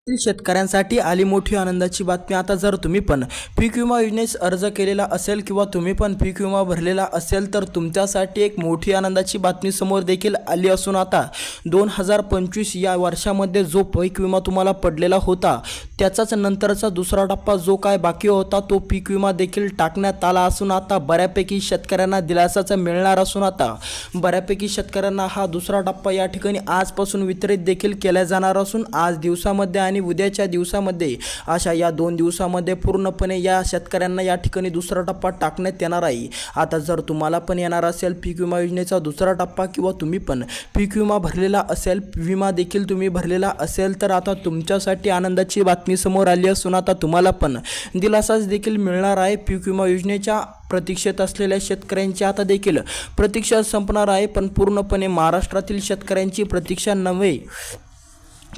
शेतकऱ्यांसाठी आली मोठी आनंदाची बातमी। आता जर तुम्ही पण पीक विमा योजनेस अर्ज केलेला असेल किंवा तुम्ही पण पीक विमा भरलेला असेल तर तुमच्यासाठी एक मोठी आनंदाची बातमी समोर देखील आली असून आता 2025 या वर्षामध्ये जो पीक विमा तुम्हाला पडलेला होता त्याचाच नंतरचा दुसरा टप्पा जो काय बाकी होता तो पीक विमा देखील टाकण्यात आला असून आता बऱ्यापैकी शेतकऱ्यांना दिलासाचा मिळणार असून आता बऱ्यापैकी शेतकऱ्यांना हा दुसरा टप्पा या ठिकाणी आजपासून वितरित देखील केला जाणार असून आज दिवसामध्ये आणि उद्याच्या दिवसामध्ये अशा या 2 दिवसामध्ये पूर्णपणे या शेतकऱ्यांना या ठिकाणी दुसरा टप्पा टाकण्यात येणार आहे। आता जर तुम्हाला पण येणार असेल पीक विमा योजनेचा दुसरा टप्पा किंवा तुम्ही पण पीक विमा भरलेला असेल, विमा देखील तुम्ही भरलेला असेल तर आता तुमच्यासाठी आनंदाची बातमी समोर आली असून आता तुम्हाला पण दिलासाच देखील मिळणार आहे। पीक विमा योजनेच्या प्रतीक्षेत असलेल्या शेतकऱ्यांची आता देखील प्रतीक्षा संपणार आहे, पण पूर्णपणे महाराष्ट्रातील शेतकऱ्यांची प्रतीक्षा नव्हे,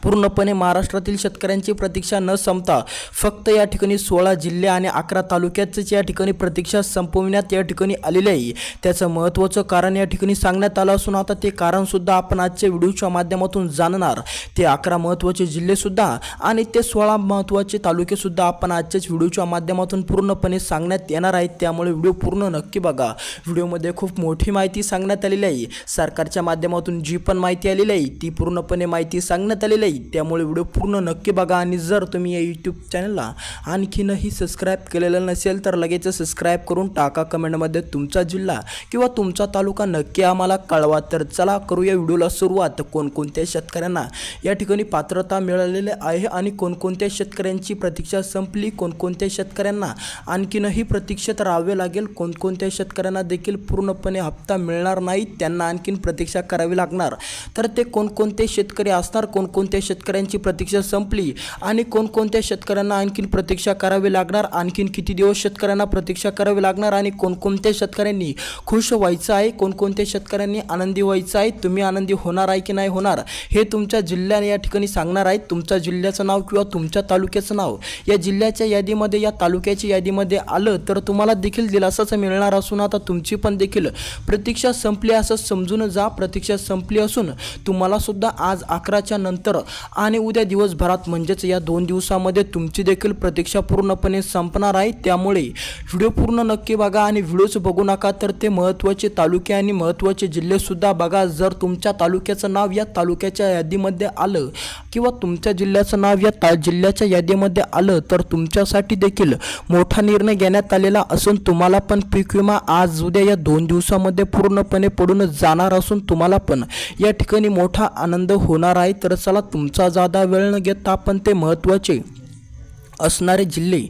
पूर्णपणे महाराष्ट्रातील शेतकऱ्यांची प्रतीक्षा न संपता फक्त या ठिकाणी 16 जिल्हे आणि 11 तालुक्यातच या ठिकाणी प्रतीक्षा संपविण्यात या ठिकाणी आलेले आहे। त्याचं महत्त्वाचं कारण या ठिकाणी सांगण्यात आलं असून आता ते कारणसुद्धा आपण आजच्या व्हिडिओच्या माध्यमातून जाणणार। ते 11 महत्त्वाचे जिल्हेसुद्धा आणि ते 16 महत्त्वाचे तालुकेसुद्धा आपण आजच्याच व्हिडिओच्या माध्यमातून पूर्णपणे सांगण्यात येणार आहेत, त्यामुळे व्हिडिओ पूर्ण नक्की बघा। व्हिडिओमध्ये खूप मोठी माहिती सांगण्यात आलेली आहे, सरकारच्या माध्यमातून जी पण माहिती आलेली आहे ती पूर्णपणे माहिती सांगण्यात आलेली आहे, त्यामुळे व्हिडिओ पूर्ण नक्की बघा। आणि जर तुम्ही या यूट्यूब चॅनलला आणखीनही सबस्क्राईब केलेलं नसेल तर लगेच सबस्क्राईब करून टाका कमेंटमध्ये तुमचा जिल्हा किंवा तुमचा तालुका नक्की आम्हाला कळवा। तर चला करूया व्हिडिओला सुरुवात। कोणकोणत्या शेतकऱ्यांना या ठिकाणी पात्रता मिळालेली आहे आणि कोणकोणत्या शेतकऱ्यांची प्रतीक्षा संपली, कोणकोणत्या शेतकऱ्यांना आणखीनही प्रतीक्षेत राहावे लागेल, कोणकोणत्या शेतकऱ्यांना देखील पूर्णपणे हप्ता मिळणार नाही, त्यांना आणखीन प्रतीक्षा करावी लागणार, तर ते कोणकोणते शेतकरी असणार, कोणकोणत्या शेतकऱ्यांची प्रतीक्षा संपली आणि कोणकोणत्या शेतकऱ्यांना आणखीन प्रतीक्षा करावी लागणार, आणखीन किती दिवस शेतकऱ्यांना प्रतीक्षा करावी लागणार आणि कोणकोणत्या शेतकऱ्यांनी खुश व्हायचं आहे, कोणकोणत्या शेतकऱ्यांनी आनंदी व्हायचं आहे, तुम्ही आनंदी होणार आहे की नाही होणार हे तुमच्या जिल्ह्याने या ठिकाणी सांगणार आहेत। तुमच्या जिल्ह्याचं नाव किंवा तुमच्या तालुक्याचं नाव या जिल्ह्याच्या यादीमध्ये या तालुक्याच्या यादीमध्ये आलं तर तुम्हाला देखील दिलासाच मिळणार असून आता तुमची पण देखील प्रतीक्षा संपली असं समजून जा। प्रतीक्षा संपली असून तुम्हाला सुद्धा आज 11च्या नंतर आणि उद्या दिवसभरात म्हणजेच या 2 दिवसामध्ये तुमची देखील प्रतीक्षा पूर्णपणे संपणार आहे, त्यामुळे व्हिडिओ पूर्ण नक्की बघा आणि व्हिडिओच बघू नका तर ते महत्त्वाचे तालुके आणि महत्त्वाचे जिल्हे सुद्धा बघा। जर तुमच्या तालुक्याचं नाव या तालुक्याच्या यादीमध्ये आलं किंवा तुमच्या जिल्ह्याचं नाव या जिल्ह्याच्या यादीमध्ये आलं तर तुमच्यासाठी देखील मोठा निर्णय घेण्यात आलेला असून तुम्हाला पण पीक विमा आज उद्या या 2 दिवसामध्ये पूर्णपणे पडून जाणार असून तुम्हाला पण या ठिकाणी मोठा आनंद होणार आहे। तर चला तुमचा जादा वेळ न घेता आपण ते महत्त्वाचे असणारे जिल्हे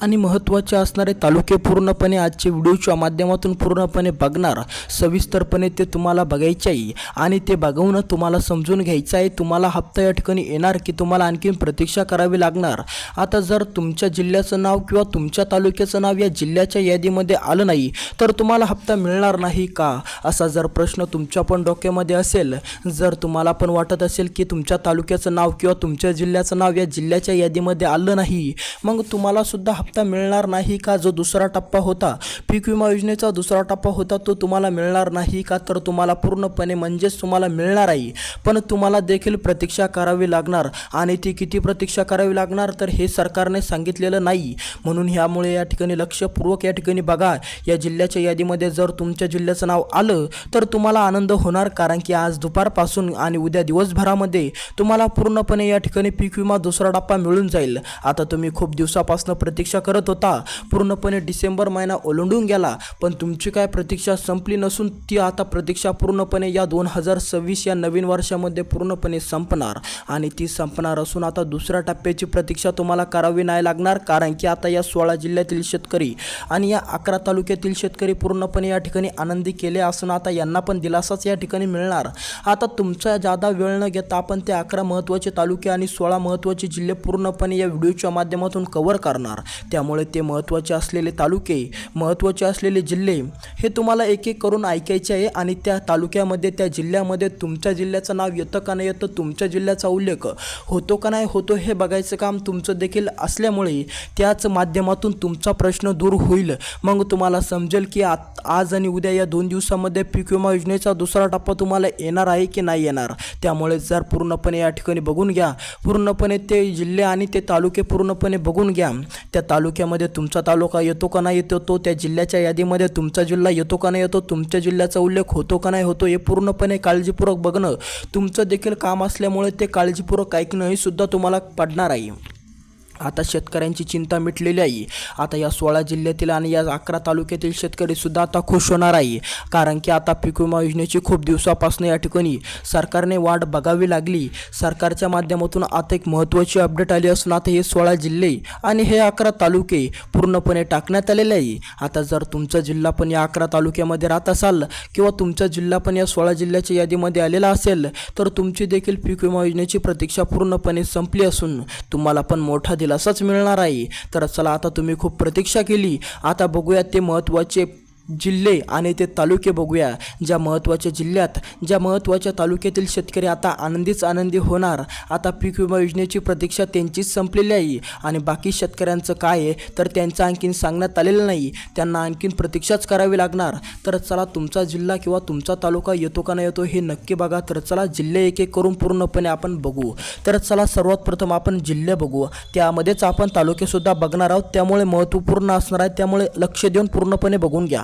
आणि महत्त्वाचे असणारे तालुके पूर्णपणे आजच्या व्हिडिओच्या माध्यमातून पूर्णपणे बघणार, सविस्तरपणे ते तुम्हाला बघायचे आहे आणि ते बघून तुम्हाला समजून घ्यायचं आहे तुम्हाला हप्ता या ठिकाणी येणार की तुम्हाला आणखीन प्रतीक्षा करावी लागणार। आता जर तुमच्या जिल्ह्याचं नाव किंवा तुमच्या तालुक्याचं नाव या जिल्ह्याच्या यादीमध्ये आलं नाही तर तुम्हाला हप्ता मिळणार नाही का, असा जर प्रश्न तुमच्या पण डोक्यामध्ये असेल, जर तुम्हाला पण वाटत असेल की तुमच्या तालुक्याचं नाव किंवा तुमच्या जिल्ह्याचं नाव या जिल्ह्याच्या यादीमध्ये आलं नाही मग तुम्हाला सुद्धा हप्ता मिळणार नाही का, जो दुसरा टप्पा होता पीक विमा योजनेचा दुसरा टप्पा होता तो तुम्हाला मिळणार नाही का, तर तुम्हाला पूर्णपणे म्हणजेच तुम्हाला मिळणार आहे, पण तुम्हाला देखील प्रतीक्षा करावी लागणार आणि ती किती प्रतीक्षा करावी लागणार तर हे सरकारने सांगितलेलं नाही। म्हणून ह्यामुळे या ठिकाणी लक्षपूर्वक या ठिकाणी बघा। या जिल्ह्याच्या यादीमध्ये जर तुमच्या जिल्ह्याचं नाव आलं तर तुम्हाला आनंद होणार, कारण की आज दुपारपासून आणि उद्या दिवसभरामध्ये तुम्हाला पूर्णपणे या ठिकाणी पीक विमा दुसरा टप्पा मिळून जाईल। आता तुम्ही खूप दिवसापासून प्रतीक्षा करत होता, पूर्णपणे डिसेंबर महिना ओलांडून गेला पण तुमची काय प्रतीक्षा संपली नसून ती आता प्रतीक्षा पूर्णपणे या 2026 या नवीन वर्षामध्ये पूर्णपणे संपणार आणि ती संपणार असून आता दुसऱ्या टप्प्याची प्रतीक्षा तुम्हाला करावी नाही लागणार, कारण की आता या 16 जिल्ह्यातील शेतकरी आणि या 11 तालुक्यातील शेतकरी पूर्णपणे या ठिकाणी आनंदी केले असून आता यांना पण दिलासाच या ठिकाणी मिळणार। आता तुमचा जादा वेळ न घेता आपण ते 11 महत्त्वाचे तालुके आणि 16 महत्त्वाचे जिल्हे पूर्णपणे या व्हिडिओच्या माध्यमातून माध्यमातून कव्हर करणार. त्यामुळे ते महत्त्वाचे असलेले तालुके, महत्त्वाचे असलेले जिल्हे हे तुम्हाला एक एक करून ऐकायचे आहे आणि त्या तालुक्यामध्ये, त्या जिल्ह्यामध्ये तुमच्या जिल्ह्याचं नाव येतं का नाही येतं, तुमच्या जिल्ह्याचा उल्लेख होतो का नाही होतो हे बघायचं काम तुमचं देखील असल्यामुळे त्याच माध्यमातून तुमचा प्रश्न दूर होईल. मग तुम्हाला समजेल की आज आणि उद्या या 2 दिवसामध्ये पीक विमा योजनेचा दुसरा टप्पा तुम्हाला येणार आहे की नाही येणार. त्यामुळे जर पूर्णपणे या ठिकाणी बघून घ्या, पूर्णपणे ते जिल्हे आणि ते तालुके पूर्णपणे बघून घ्या. त्या तालुक्यामध्ये तुमचा तालुका येतो का नाही येतो, तो त्या जिल्ह्याच्या यादीमध्ये तुमचा जिल्हा येतो का नाही येतो, तुमच्या जिल्ह्याचा उल्लेख होतो का नाही होतो, हे पूर्णपणे काळजीपूर्वक बघणं तुमचं देखील काम असल्यामुळे ते काळजीपूर्वक ऐकणं हे सुद्धा तुम्हाला पडणार आहे. आता शेतकऱ्यांची चिंता मिटलेली आहे. आता या 16 जिल्ह्यातील आणि या 11 तालुक्यातील शेतकरीसुद्धा आता खुश होणार आहे. कारण की आता पीक विमा योजनेची खूप दिवसापासून या ठिकाणी सरकारने वाट बघावी लागली. सरकारच्या माध्यमातून आता एक महत्त्वाची अपडेट आली असून आता हे 16 जिल्हे आणि हे 11 तालुके पूर्णपणे टाकण्यात आलेले आहे. आता जर तुमचा जिल्हा पण या 11 तालुक्यामध्ये राहत असाल किंवा तुमचा जिल्हा पण या 16 जिल्ह्याच्या यादीमध्ये आलेला असेल तर तुमची देखील पीक विमा योजनेची प्रतीक्षा पूर्णपणे संपली असून तुम्हाला पण मोठा दिलासाच मिळणार आहे. तर चला, आता तुम्ही खूप प्रतीक्षा केली, आता बघूया ते महत्त्वाचे जिल्हे आणि ते तालुके बघूया. ज्या महत्त्वाच्या जिल्ह्यात, ज्या महत्त्वाच्या तालुक्यातील शेतकरी आता आनंदी होणार. आता पीक विमा योजनेची प्रतीक्षा त्यांचीच संपलेली आहे आणि बाकी शेतकऱ्यांचं काय आहे तर त्यांचं आणखीन सांगण्यात आलेलं नाही, त्यांना आणखीन प्रतीक्षाच करावी लागणार. तर चला, तुमचा जिल्हा किंवा तुमचा तालुका येतो का नाही येतो हे नक्की बघा. तर चला, जिल्हे एक एक करून पूर्णपणे आपण बघू. तर चला, सर्वात प्रथम आपण जिल्हे बघू, त्यामध्येच आपण तालुकेसुद्धा बघणार आहोत, त्यामुळे महत्त्वपूर्ण असणार आहे, त्यामुळे लक्ष देऊन पूर्णपणे बघून घ्या.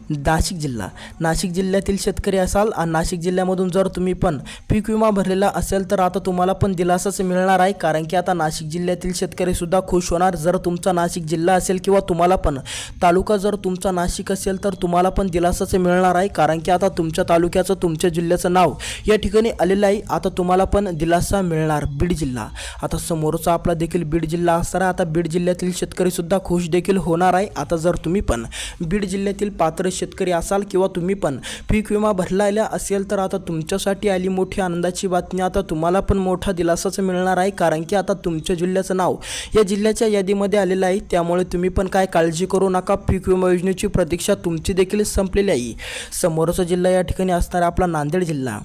नाशिक जिल्हा, नाशिक जिल्ह्यातील शेतकरी असाल आणि नाशिक जिल्ह्यामधून जर तुम्ही पण पीक विमा भरलेला असेल तर आता तुम्हाला पण दिलासाच मिळणार आहे. कारण की आता नाशिक जिल्ह्यातील शेतकरीसुद्धा खुश होणार. जर तुमचा नाशिक जिल्हा असेल किंवा तुम्हाला पण तालुका जर तुमचा नाशिक असेल तर तुम्हाला पण दिलासाच मिळणार आहे. कारण की आता तुमच्या तालुक्याचं, तुमच्या जिल्ह्याचं नाव या ठिकाणी आलेलं आहे. आता तुम्हाला पण दिलासा मिळणार. बीड जिल्हा, आता समोरचा आपला देखील बीड जिल्हा असणार. आता बीड जिल्ह्यातील शेतकरीसुद्धा खुश देखील होणार आहे. आता जर तुम्ही पण बीड जिल्ह्यातील पात्र शेतकरी असाल किंवा तुम्ही पण पीक विमा भरलेला असेल तर आता तुमच्यासाठी आली मोठी आनंदाची बातमी. आता तुम्हाला पण मोठा दिलासाच मिळणार आहे. कारण की आता तुमच्या जिल्ह्याचं नाव या जिल्ह्याच्या यादीमध्ये आलेलं आहे. त्यामुळे तुम्ही पण काय काळजी करू नका, पीक विमा योजनेची प्रतीक्षा तुमची देखील संपलेली आहे. समोरचा जिल्हा या ठिकाणी असणार आपला नांदेड जिल्हा.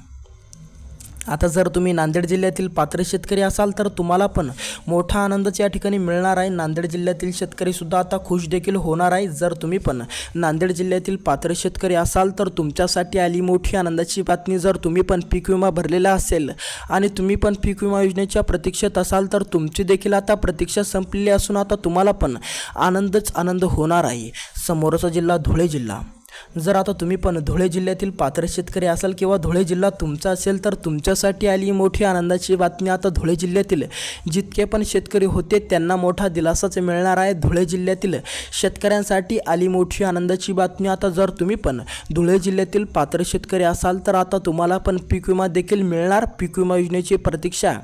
आता जर तुम्ही नांदेड जिल्ह्यातील पात्र शेतकरी असाल तर तुम्हाला पण मोठा आनंदच या ठिकाणी मिळणार आहे. नांदेड जिल्ह्यातील शेतकरीसुद्धा आता खुश देखील होणार आहे. जर तुम्ही पण नांदेड जिल्ह्यातील पात्र शेतकरी असाल तर तुमच्यासाठी आली मोठी आनंदाची बातमी. जर तुम्ही पण पीक विमा भरलेला असेल आणि तुम्ही पण पीक विमा योजनेच्या प्रतीक्षेत असाल तर तुमची देखील आता प्रतीक्षा संपलेली असून आता तुम्हाला पण आनंदच आनंद होणार आहे. समोरचा जिल्हा धुळे जिल्हा. जर आता तुम्ही पण धुळे जिल्ह्यातील पात्र शेतकरी असाल किंवा धुळे जिल्हा तुमचा असेल तर तुमच्यासाठी आली मोठी आनंदाची बातमी. आता धुळे जिल्ह्यातील जितके पण शेतकरी होते त्यांना मोठा दिलासाच मिळणार आहे. धुळे जिल्ह्यातील शेतकऱ्यांसाठी आली मोठी आनंदाची बातमी. आता जर तुम्ही पण धुळे जिल्ह्यातील पात्र शेतकरी असाल तर आता तुम्हाला पण पीक विमा देखील मिळणार. पीक विमा योजनेची प्रतीक्षा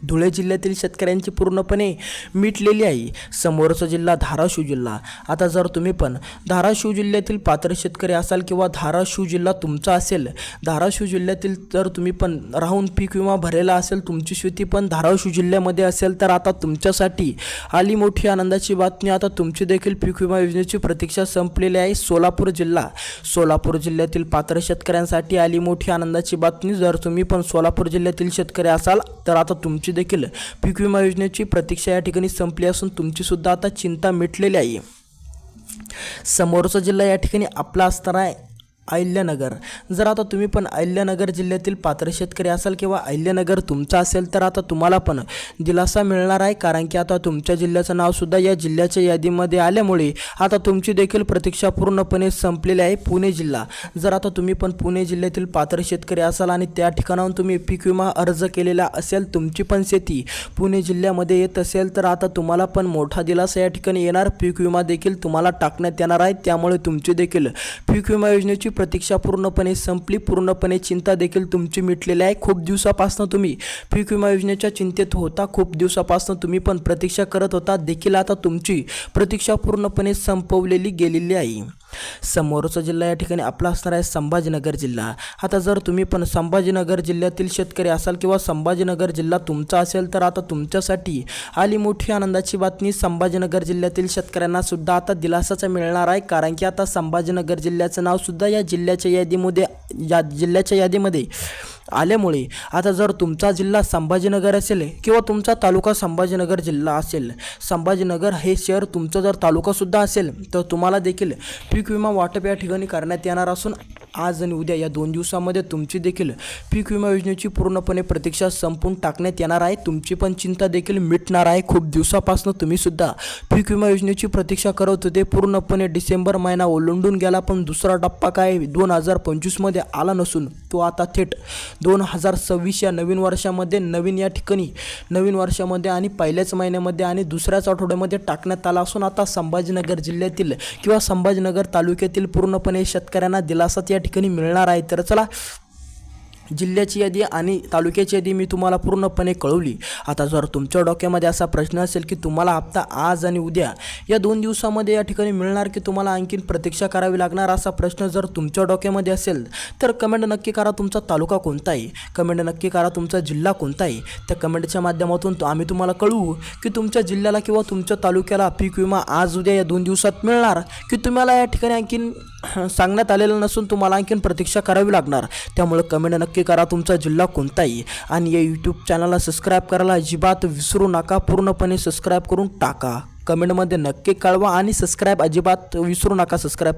धुळे जिल्ह्यातील शेतकऱ्यांची पूर्णपणे मिटलेली आहे. समोरचा जिल्हा धाराशिव जिल्हा. आता जर तुम्ही पण धाराशिव जिल्ह्यातील पात्र शेतकरी असाल किंवा धाराशिव जिल्हा तुमचा असेल, धाराशिव जिल्ह्यातील जर तुम्ही पण राहून पीक विमा भरलेला असेल, तुमची शेती पण धाराशिव जिल्ह्यामध्ये असेल तर आता तुमच्यासाठी आली मोठी आनंदाची बातमी. आता तुमची देखील पीक विमा योजनेची प्रतीक्षा संपलेली आहे. सोलापूर जिल्हा, सोलापूर जिल्ह्यातील पात्र शेतकऱ्यांसाठी आली मोठी आनंदाची बातमी. जर तुम्ही पण सोलापूर जिल्ह्यातील शेतकरी असाल तर आता तुमची देखील पीक विमा योजनेची प्रतीक्षा या ठिकाणी संपली असून तुमची सुद्धा आता चिंता मिटलेली आहे. समोरचा जिल्हा या ठिकाणी आपला असणार आहे अहिल्यानगर. जर आता तुम्ही पण अहिल्यानगर जिल्ह्यातील पात्र शेतकरी असाल किंवा अहिल्यानगर तुमचा असेल तर आता तुम्हाला पण दिलासा मिळणार आहे. कारण की आता तुमच्या जिल्ह्याचं नावसुद्धा या जिल्ह्याच्या यादीमध्ये आल्यामुळे आता तुमची देखील प्रतीक्षा पूर्णपणे संपलेली आहे. पुणे जिल्हा. जर आता तुम्ही पण पुणे जिल्ह्यातील पात्र शेतकरी असाल आणि त्या ठिकाणाहून तुम्ही पीक विमा अर्ज केलेला असेल, तुमची पण शेती पुणे जिल्ह्यामध्ये येत असेल तर आता तुम्हाला पण मोठा दिलासा या ठिकाणी येणार. पीक विमा देखील तुम्हाला टाकण्यात येणार आहे. त्यामुळे तुमची देखील पीक विमा योजनेची प्रतीक्षा पूर्णपणे संपली. पूर्णपणे चिंता देखील तुमची मिटलेली आहे. खूप दिवसापासून तुम्ही पीक विमा योजनेच्या चिंतेत होता, खूप दिवसापासून तुम्ही पण प्रतीक्षा करत होता, देखील आता तुमची प्रतीक्षा पूर्णपणे संपवलेली गेलेली आहे. समोरचा जिल्हा या ठिकाणी आपला असणार आहे संभाजीनगर जिल्हा. आता जर तुम्ही पण संभाजीनगर जिल्ह्यातील शेतकरी असाल किंवा संभाजीनगर जिल्हा तुमचा असेल तर आता तुमच्यासाठी आली मोठी आनंदाची बातमी. संभाजीनगर जिल्ह्यातील शेतकऱ्यांना सुद्धा आता दिलासाच मिळणार आहे, कारण की आता संभाजीनगर जिल्ह्याचं नाव सुद्धा या जिल्ह्याच्या यादीमध्ये आल्यामुळे आता जर तुमचा जिल्हा संभाजीनगर असेल किंवा तुमचा तालुका संभाजीनगर जिल्हा असेल, संभाजीनगर हे शहर तुमचं जर तालुकासुद्धा असेल तर तुम्हाला देखील पीक विमा वाटप या ठिकाणी करण्यात येणार असून आज आणि उद्या या 2 दिवसामध्ये तुमची देखील पीक विमा योजनेची पूर्णपणे प्रतीक्षा संपून टाकण्यात येणार आहे. तुमची पण चिंता देखील मिटणार आहे. खूप दिवसापासून तुम्ही सुद्धा पीक विमा योजनेची प्रतीक्षा करत होते. पूर्णपणे डिसेंबर महिना ओलांडून गेला, पण दुसरा टप्पा काय 2025मध्ये आला नसून तो आता थेट 2026 या नवीन वर्षामध्ये नवीन वर्षामध्ये आणि पहिल्याच महिन्यामध्ये आणि दुसऱ्याच आठवड्यामध्ये टाकण्यात आला असून आता संभाजीनगर जिल्ह्यातील किंवा संभाजीनगर तालुक्यातील पूर्णपणे शेतकऱ्यांना दिलासा या ठिकाणी मिळणार आहे. तर चला, जिल्ह्याची यादी आणि तालुक्याची यादी मी तुम्हाला पूर्णपणे कळवली. आता जर तुमच्या डोक्यामध्ये असा प्रश्न असेल की तुम्हाला हप्ता आज आणि उद्या या 2 दिवसामध्ये या ठिकाणी मिळणार की तुम्हाला आणखीन प्रतीक्षा करावी लागणार, असा प्रश्न जर तुमच्या डोक्यामध्ये असेल तर कमेंट नक्की करा. तुमचा तालुका कोणता आहे, कमेंट नक्की करा. तुमचा जिल्हा कोणता आहे, त्या कमेंटच्या माध्यमातून आम्ही तुम्हाला कळवू की तुमच्या जिल्ह्याला किंवा तुमच्या तालुक्याला पीक विमा आज उद्या या 2 दिवसात मिळणार की तुम्हाला या ठिकाणी आणखीन सांगण्यात आलेलं नसून तुम्हाला आणखीन प्रतीक्षा करावी लागणार. त्यामुळे कमेंट नक्की करा तुमचा जिल्हा कोणता आहे आणि या यूट्यूब चॅनलला सबस्क्राईब करायला अजिबात विसरू नका. पूर्णपणे सबस्क्राईब करून टाका. कमेंटमध्ये नक्की कळवा आणि सबस्क्राईब अजिबात विसरू नका सबस्क्राईब